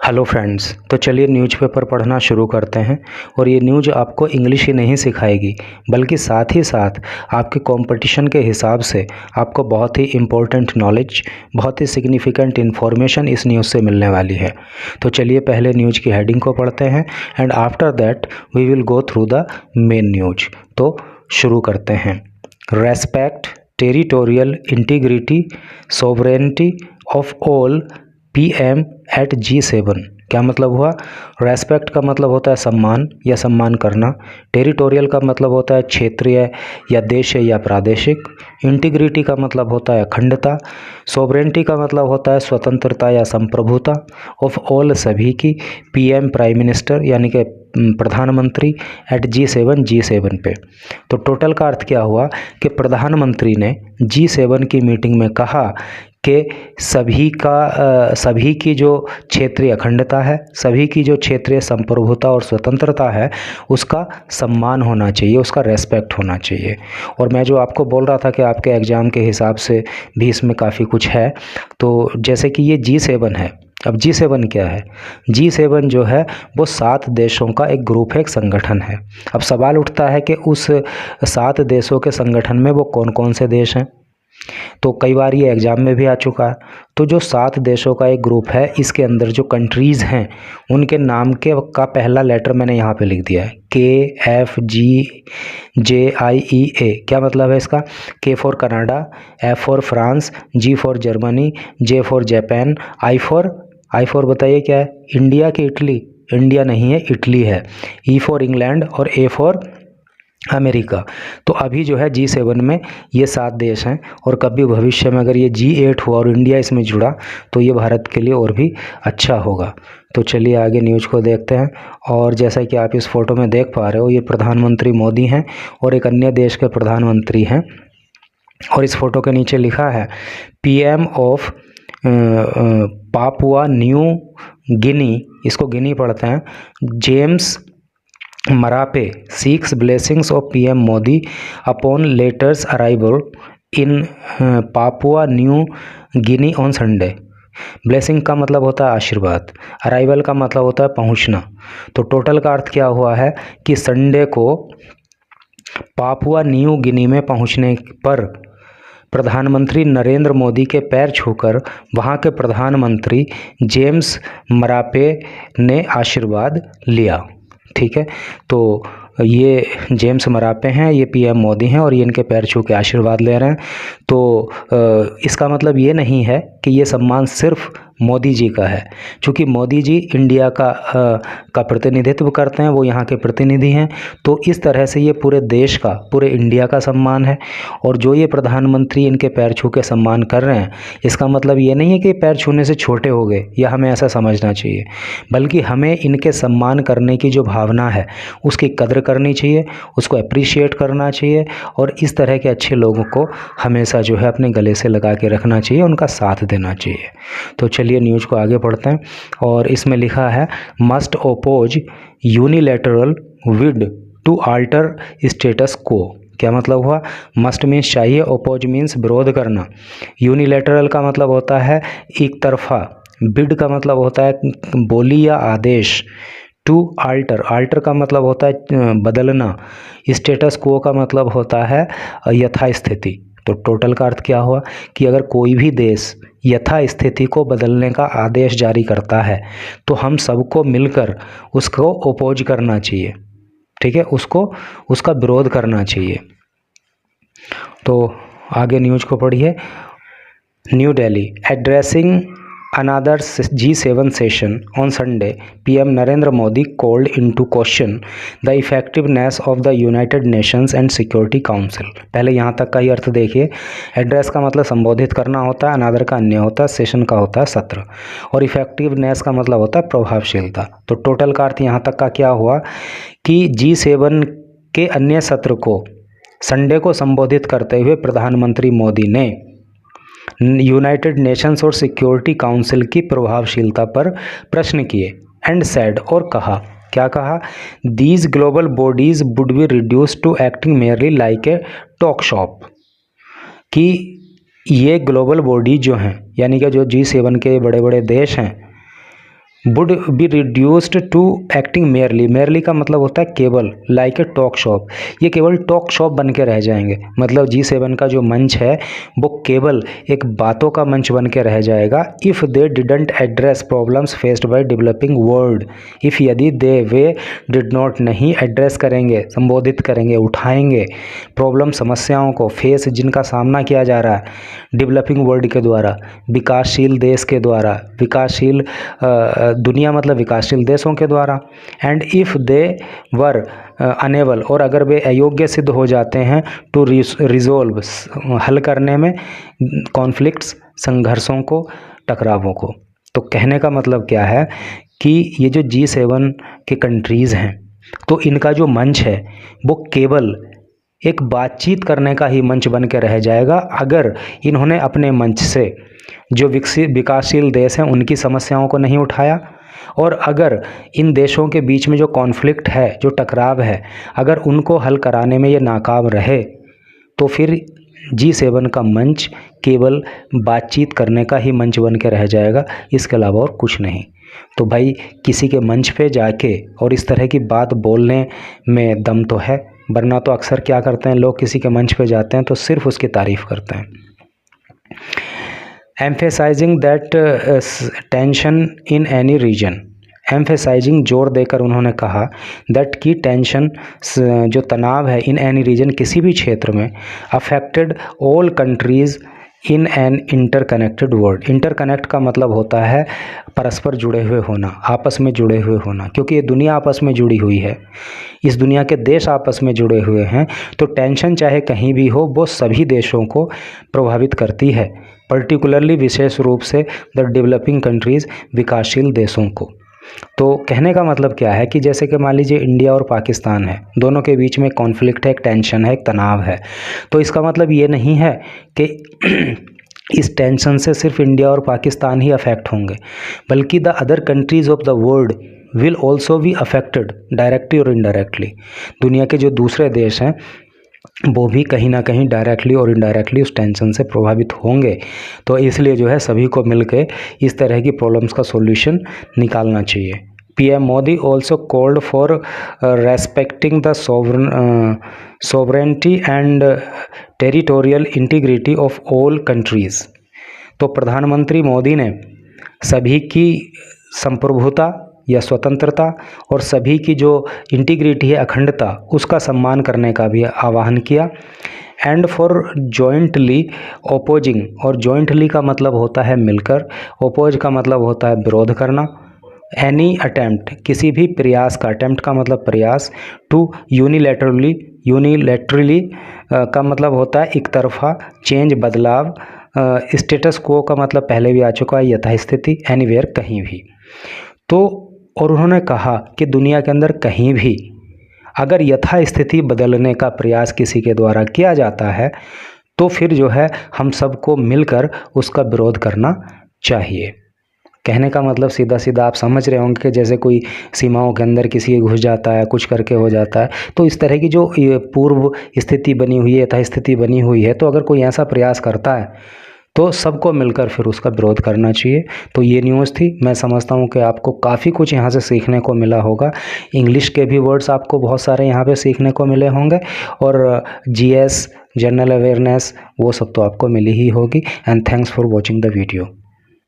Hello friends, तो चलिए newspaper पढ़ना शुरू करते हैं। और ये न्यूज़ आपको इंग्लिश ही नहीं सिखाएगी, बल्कि साथ ही साथ आपके कंपटीशन के हिसाब से आपको बहुत ही इम्पोर्टेंट नॉलेज, बहुत ही सिग्निफिकेंट इन्फॉर्मेशन इस न्यूज़ से मिलने वाली है। तो चलिए पहले न्यूज़ की हेडिंग को पढ़ते हैं and after that we will go through the main news. तो शुरू करते हैं। Respect territorial integrity sovereignty of all PM at G7। क्या मतलब हुआ? रेस्पेक्ट का मतलब होता है सम्मान या सम्मान करना। टेरिटोरियल का मतलब होता है क्षेत्रीय या देशीय या प्रादेशिक। इंटीग्रिटी का मतलब होता है अखंडता। सोवरेनिटी का मतलब होता है स्वतंत्रता या संप्रभुता। ऑफ ऑल सभी की। PM प्राइम मिनिस्टर यानी कि प्रधानमंत्री एट G7 पे। तो टोटल का अर्थ क्या हुआ कि प्रधानमंत्री ने G7 की मीटिंग में कहा कि सभी की जो क्षेत्रीय अखंडता है, सभी की जो क्षेत्रीय संप्रभुता और स्वतंत्रता है, उसका सम्मान होना चाहिए, उसका रेस्पेक्ट होना चाहिए। और मैं जो आपको बोल रहा था कि आपके एग्ज़ाम के हिसाब से भी इसमें काफ़ी कुछ है। तो जैसे कि ये G7 है। अब G7 क्या है? G7 जो है वो 7 देशों का एक ग्रुप है, एक संगठन है। अब सवाल उठता है कि उस 7 देशों के संगठन में वो कौन कौन से देश हैं। तो कई बार ये एग्ज़ाम में भी आ चुका है। तो जो 7 देशों का एक ग्रुप है, इसके अंदर जो कंट्रीज़ हैं उनके नाम का पहला लेटर मैंने यहाँ पे लिख दिया है, KFGJIEA। क्या मतलब है इसका? K for Canada, F for France, G for Germany, J for Japan, I for बताइए क्या है? इंडिया की इटली? इंडिया नहीं है, इटली है। E फॉर इंग्लैंड और A फॉर अमेरिका। तो अभी जो है G7 में ये 7 देश हैं, और कभी भविष्य में अगर ये G8 हुआ और इंडिया इसमें जुड़ा तो ये भारत के लिए और भी अच्छा होगा। तो चलिए आगे न्यूज़ को देखते हैं। और जैसा कि आप इस फोटो में देख पा रहे हो, ये प्रधानमंत्री मोदी हैं और एक अन्य देश के प्रधानमंत्री हैं। और इस फोटो के नीचे लिखा है PM of Papua New Guinea, इसको गिनी पढ़ते हैं, James Marape seeks blessings of PM Modi upon latter's arrival in Papua New Guinea on Sunday. Blessing का मतलब होता है आशीर्वाद, अराइवल का मतलब होता है पहुंचना। तो टोटल का अर्थ क्या हुआ है कि संडे को पापुआ न्यू गिनी में पहुंचने पर प्रधानमंत्री नरेंद्र मोदी के पैर छूकर वहां के प्रधानमंत्री जेम्स मरापे ने आशीर्वाद लिया। ठीक है, तो ये जेम्स मरापे हैं, ये PM मोदी हैं और ये इनके पैर छू के आशीर्वाद ले रहे हैं। तो इसका मतलब ये नहीं है कि ये सम्मान सिर्फ मोदी जी का है, क्योंकि मोदी जी इंडिया का प्रतिनिधित्व करते हैं, वो यहाँ के प्रतिनिधि हैं। तो इस तरह से ये पूरे देश का, पूरे इंडिया का सम्मान है। और जो ये प्रधानमंत्री इनके पैर छू के सम्मान कर रहे हैं, इसका मतलब ये नहीं है कि पैर छूने से छोटे हो गए, या हमें ऐसा समझना चाहिए, बल्कि हमें इनके सम्मान करने की जो भावना है उसकी कदर करनी चाहिए, उसको अप्रिशिएट करना चाहिए। और इस तरह के अच्छे लोगों को हमेशा जो है अपने गले से लगा के रखना चाहिए, उनका साथ देना चाहिए। तो चलिए न्यूज़ को आगे पढ़ते हैं। और इसमें लिखा है must oppose unilateral bid to alter status quo मतलब हुआ? मस्ट मीन्स चाहिए, ओपोज मीन्स विरोध करना, यूनिलैटरल का मतलब होता है एक तरफा, बिड का मतलब होता है बोली या आदेश, टू आल्टर, आल्टर का मतलब होता है बदलना, स्टेटस को का मतलब होता है यथास्थिति। तो टोटल का अर्थ क्या हुआ कि अगर कोई भी देश यथास्थिति को बदलने का आदेश जारी करता है तो हम सबको मिलकर उसको ओपोज करना चाहिए। ठीक है, उसका विरोध करना चाहिए। तो आगे न्यूज़ को पढ़िए। New Delhi addressing another G7 session on Sunday, PM Narendra Modi called into question the effectiveness of the United Nations and Security Council। पहले यहाँ तक का ही अर्थ देखिए। एड्रेस का मतलब संबोधित करना होता है, अनादर का अन्य होता है, सेशन का होता है सत्र, और इफेक्टिवनेस का मतलब होता है प्रभावशीलता। तो टोटल का अर्थ यहाँ तक का क्या हुआ कि G7 के अन्य सत्र को संडे को संबोधित करते हुए प्रधानमंत्री मोदी ने यूनाइटेड नेशंस और सिक्योरिटी काउंसिल की प्रभावशीलता पर प्रश्न किए। एंड सेड, और कहा, क्या कहा? These global bodies would be reduce to acting merely like a talk shop. कि ये ग्लोबल बॉडी जो हैं, यानी कि जो G7 के बड़े बड़े देश हैं, would be reduced to acting merely, merely का मतलब होता है केवल, लाइक ए टॉक शॉप, ये केवल टॉक शॉप बन के रह जाएंगे। मतलब G7 का जो मंच है वो केवल एक बातों का मंच बन के रह जाएगा। If they didn't address problems faced by developing world, if यदि दे वे डिड नॉट, नहीं एड्रेस करेंगे, संबोधित करेंगे, उठाएंगे प्रॉब्लम, समस्याओं को, फेस जिनका सामना किया जा रहा है डेवलपिंग वर्ल्ड के द्वारा, विकासशील देश के द्वारा, विकासशील दुनिया मतलब विकासशील देशों के द्वारा। And if they were enable, और अगर वे अयोग्य सिद्ध हो जाते हैं टू रिजोल्व, हल करने में कॉन्फ्लिक्ट्स, संघर्षों को, टकरावों को। तो कहने का मतलब क्या है कि ये जो G7 के कंट्रीज़ हैं तो इनका जो मंच है वो केवल एक बातचीत करने का ही मंच बन के रह जाएगा अगर इन्होंने अपने मंच से जो विकासशील देश हैं उनकी समस्याओं को नहीं उठाया, और अगर इन देशों के बीच में जो कॉन्फ्लिक्ट है, जो टकराव है, अगर उनको हल कराने में ये नाकाम रहे तो फिर G7 का मंच केवल बातचीत करने का ही मंच बन के रह जाएगा, इसके अलावा और कुछ नहीं। तो भाई किसी के मंच पे जाके और इस तरह की बात बोलने में दम तो है, वरना तो अक्सर क्या करते हैं लोग, किसी के मंच पे जाते हैं तो सिर्फ उसकी तारीफ़ करते हैं। Emphasizing that tension in any region, emphasizing जोर देकर उन्होंने कहा दैट की टेंशन जो तनाव है, इन एनी रीजन किसी भी क्षेत्र में, affected all countries in an interconnected world. Interconnect का मतलब होता है परस्पर जुड़े हुए होना, आपस में जुड़े हुए होना, क्योंकि ये दुनिया आपस में जुड़ी हुई है, इस दुनिया के देश आपस में जुड़े हुए हैं, तो टेंशन चाहे कहीं भी हो वो सभी देशों को प्रभावित करती है, पर्टिकुलरली विशेष रूप से द डेवलपिंग कंट्रीज़, विकासशील देशों को। तो कहने का मतलब क्या है कि जैसे कि मान लीजिए इंडिया और पाकिस्तान है, दोनों के बीच में कॉन्फ्लिक्ट है, एक टेंशन है, एक तनाव है, तो इसका मतलब ये नहीं है कि इस टेंशन से सिर्फ इंडिया और पाकिस्तान ही अफेक्ट होंगे, बल्कि the other countries of the world will also be affected directly और इनडायरेक्टली। दुनिया के जो दूसरे देश हैं वो भी कहीं ना कहीं डायरेक्टली और इनडायरेक्टली उस टेंशन से प्रभावित होंगे। तो इसलिए जो है सभी को मिलकर इस तरह की प्रॉब्लम्स का सॉल्यूशन निकालना चाहिए। PM Modi also called for respecting the sovereignty and territorial integrity of all countries. तो प्रधानमंत्री मोदी ने सभी की संप्रभुता या स्वतंत्रता और सभी की जो इंटीग्रिटी है, अखंडता, उसका सम्मान करने का भी आह्वान किया। एंड फॉर जॉइंटली ओपोजिंग, और जॉइंटली का मतलब होता है मिलकर, ओपोज का मतलब होता है विरोध करना, एनी अटेम्प्ट, किसी भी प्रयास का, अटेम्प्ट का मतलब प्रयास, टू यूनिलैटरली का मतलब होता है एक तरफा, चेंज बदलाव, स्टेटस को का मतलब पहले भी आ चुका है यथास्थिति, एनीवेयर कहीं भी। तो और उन्होंने कहा कि दुनिया के अंदर कहीं भी अगर यथास्थिति बदलने का प्रयास किसी के द्वारा किया जाता है तो फिर जो है हम सबको मिलकर उसका विरोध करना चाहिए। कहने का मतलब सीधा सीधा आप समझ रहे होंगे कि जैसे कोई सीमाओं के अंदर किसी के घुस जाता है, कुछ करके हो जाता है, तो इस तरह की जो पूर्व स्थिति बनी हुई है, यथास्थिति बनी हुई है, तो अगर कोई ऐसा प्रयास करता है तो सबको मिलकर फिर उसका विरोध करना चाहिए। तो ये न्यूज़ थी। मैं समझता हूँ कि आपको काफ़ी कुछ यहाँ से सीखने को मिला होगा। इंग्लिश के भी वर्ड्स आपको बहुत सारे यहाँ पे सीखने को मिले होंगे, और GS जनरल अवेयरनेस वो सब तो आपको मिली ही होगी। And thanks for watching the video.